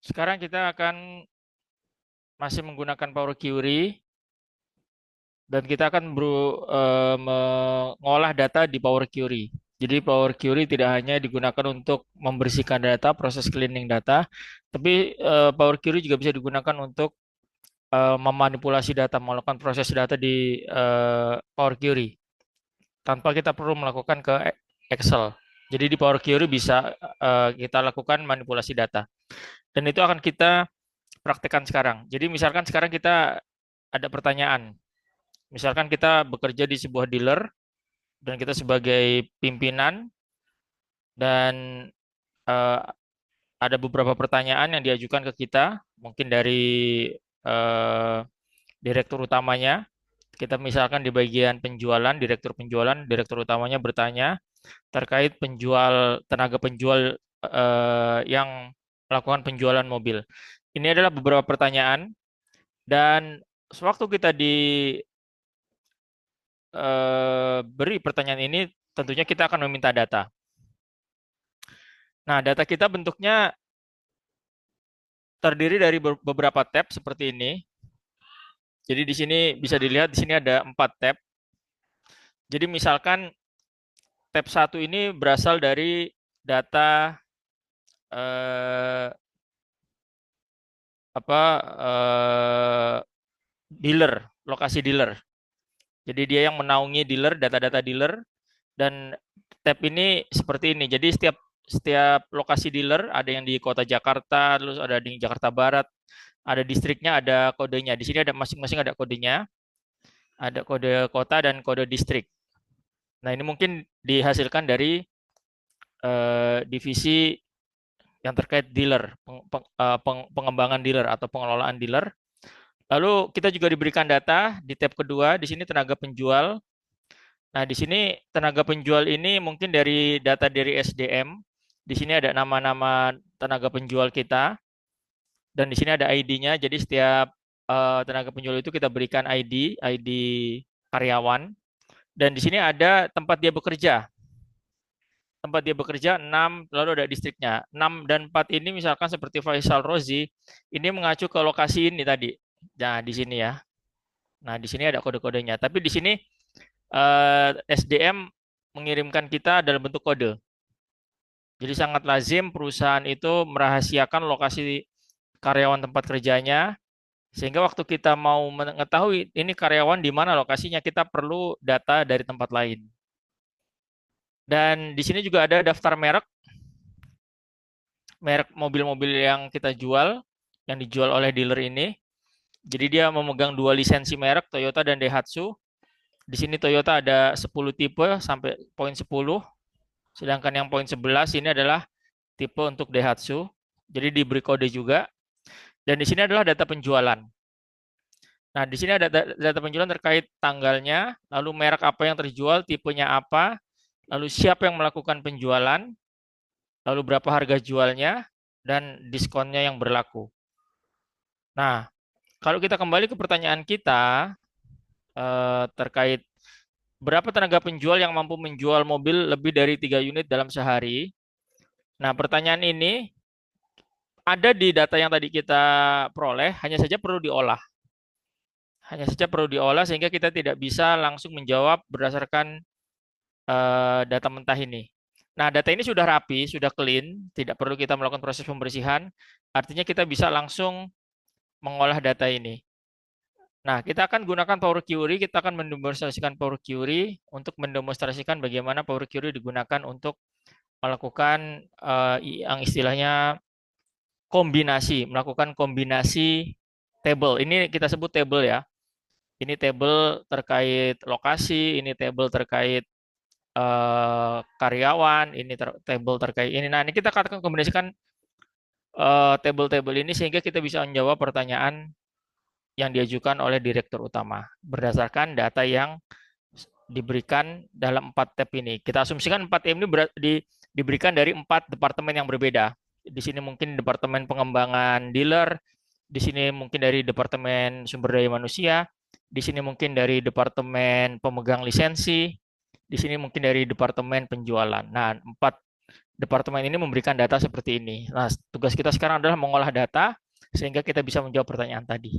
Sekarang kita akan masih menggunakan Power Query dan kita akan mengolah data di Power Query. Jadi Power Query tidak hanya digunakan untuk membersihkan data, proses cleaning data, tapi Power Query juga bisa digunakan untuk memanipulasi data, melakukan proses data di Power Query tanpa kita perlu melakukan ke Excel. Jadi di Power Query bisa kita lakukan manipulasi data. Dan itu akan kita praktekkan sekarang. Jadi misalkan sekarang kita ada pertanyaan. Misalkan kita bekerja di sebuah dealer dan kita sebagai pimpinan dan eh, ada beberapa pertanyaan yang diajukan ke kita, mungkin dari eh, direktur utamanya. Kita misalkan di bagian penjualan, direktur utamanya bertanya terkait tenaga penjual yang melakukan penjualan mobil. Ini adalah beberapa pertanyaan dan sewaktu kita beri pertanyaan ini, tentunya kita akan meminta data. Nah, data kita bentuknya terdiri dari beberapa tab seperti ini. Jadi di sini bisa dilihat, di sini ada 4 tab. Jadi misalkan tab 1 ini berasal dari data eh, apa dealer, lokasi dealer. Jadi dia yang menaungi dealer, data-data dealer, dan tab ini seperti ini. Jadi setiap setiap lokasi dealer ada yang di kota Jakarta, terus ada di Jakarta Barat, ada distriknya, ada kodenya. Di sini ada masing-masing ada kodenya, ada kode kota dan kode distrik. Nah, ini mungkin dihasilkan dari divisi yang terkait dealer, pengembangan dealer atau pengelolaan dealer. Lalu kita juga diberikan data di tab kedua, di sini tenaga penjual. Nah, di sini tenaga penjual ini mungkin dari data dari SDM. Di sini ada nama-nama tenaga penjual kita dan di sini ada ID-nya. Jadi setiap tenaga penjual itu kita berikan ID karyawan dan di sini ada tempat dia bekerja. Tempat dia bekerja 6, lalu ada distriknya. 6 dan 4 ini misalkan seperti Faisal Rozi, ini mengacu ke lokasi ini tadi. Nah, di sini ya. Nah, di sini ada kode-kodenya. Tapi di sini SDM mengirimkan kita dalam bentuk kode. Jadi sangat lazim perusahaan itu merahasiakan lokasi karyawan tempat kerjanya, sehingga waktu kita mau mengetahui ini karyawan di mana lokasinya, kita perlu data dari tempat lain. Dan di sini juga ada daftar merek, merek mobil-mobil yang kita jual, yang dijual oleh dealer ini. Jadi dia memegang 2 lisensi merek, Toyota dan Daihatsu. Di sini Toyota ada 10 tipe sampai poin 10, sedangkan yang poin 11 ini adalah tipe untuk Daihatsu. Jadi diberi kode juga. Dan di sini adalah data penjualan. Nah, di sini ada data penjualan terkait tanggalnya, lalu merek apa yang terjual, tipenya apa, lalu siapa yang melakukan penjualan, lalu berapa harga jualnya, dan diskonnya yang berlaku. Nah, kalau kita kembali ke pertanyaan kita terkait berapa tenaga penjual yang mampu menjual mobil lebih dari 3 unit dalam sehari. Nah, pertanyaan ini ada di data yang tadi kita peroleh, hanya saja perlu diolah. Hanya saja perlu diolah sehingga kita tidak bisa langsung menjawab berdasarkan data mentah ini. Nah, data ini sudah rapi, sudah clean, tidak perlu kita melakukan proses pembersihan. Artinya kita bisa langsung mengolah data ini. Nah, kita akan gunakan Power Query, kita akan mendemonstrasikan Power Query untuk mendemonstrasikan bagaimana Power Query digunakan untuk melakukan yang istilahnya kombinasi, melakukan kombinasi table. Ini kita sebut table ya. Ini table terkait lokasi, ini table terkait karyawan, ini table terkait ini. Nah, ini kita akan kombinasikan table-table ini sehingga kita bisa menjawab pertanyaan yang diajukan oleh direktur utama berdasarkan data yang diberikan dalam 4 tab ini. Kita asumsikan 4 tab ini diberikan dari 4 departemen yang berbeda. Di sini mungkin departemen pengembangan dealer, di sini mungkin dari departemen sumber daya manusia, di sini mungkin dari departemen pemegang lisensi, di sini mungkin dari departemen penjualan. Nah, 4 departemen ini memberikan data seperti ini. Nah, tugas kita sekarang adalah mengolah data sehingga kita bisa menjawab pertanyaan tadi.